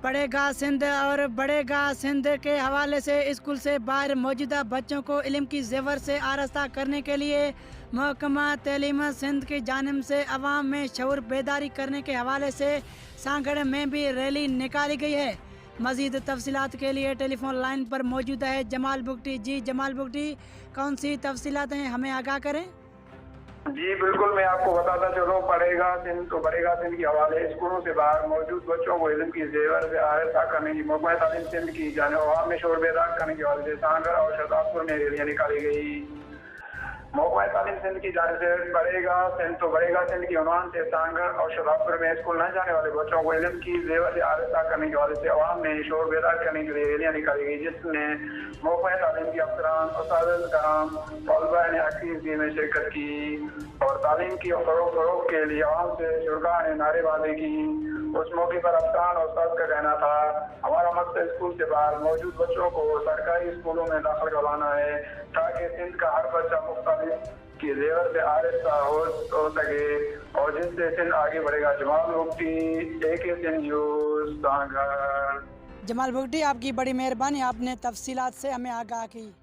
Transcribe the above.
पढ़ेगा सिंध और बढ़ेगा सिंध के हवाले से स्कूल से बाहर मौजूदा बच्चों को इल्म की ज़ेवर से आरास्ता करने के लिए महकमा तालीम सिंध की जानिब से अवाम में शऊर बेदारी करने के हवाले से सांगड़ में भी रैली निकाली गई है। मज़ीद तफसीलात के लिए टेलीफोन लाइन पर मौजूद है जमाल बुगटी। जी जमाल बुगटी, कौन सी तफसीलात हैं, हमें आगाह करें। जी बिल्कुल, मैं आपको बताता चलूँ, पढ़ेगा सिंध तो बढ़ेगा सिंध के हवाले स्कूलों से बाहर मौजूद बच्चों को इल्म की ज़ेवर से आरास्ता करने की महकमा तालीम सिंध की जानिब अवाम में शोर बेदार करने के हवाले से सांगड़ और शहजादपुर में रैलियाँ निकाली गई। महकमा तालीम सिंध की जानिब से पढ़ेगा सिंध तो बढ़ेगा सिंध के उन्वान से सांगड़ और शहजादपुर में स्कूल न जाने वाले बच्चों को इल्म की ज़ेवर से आरास्ता करने के हवाले से अवाम में शोर बेदार करने के लिए रैलियाँ निकाली गई, जिसमें महकमा तालीम के अफसरान, उस्ताद कराम, तलबा ने अकीदगी में शिरकत की और तालीम की फरोग के लिए अवाम से शुरा ने नारेबाजी की। उस मौके पर अफसरान और उस्ताद का कहना था, हमारा मकसद स्कूल से बाहर मौजूद बच्चों को सरकारी स्कूलों में दाखिल करवाना है ताकि सिंध का हर बच्चा मुख्तलिफ की ज़ेवर से आरास्ता हो सके और जिससे सिंध आगे बढ़ेगा। Jamal Bugti, AK news, Sanghar. जमाल बुगटी, आपकी बड़ी मेहरबानी, आपने तफसीलात से हमें आगाह की।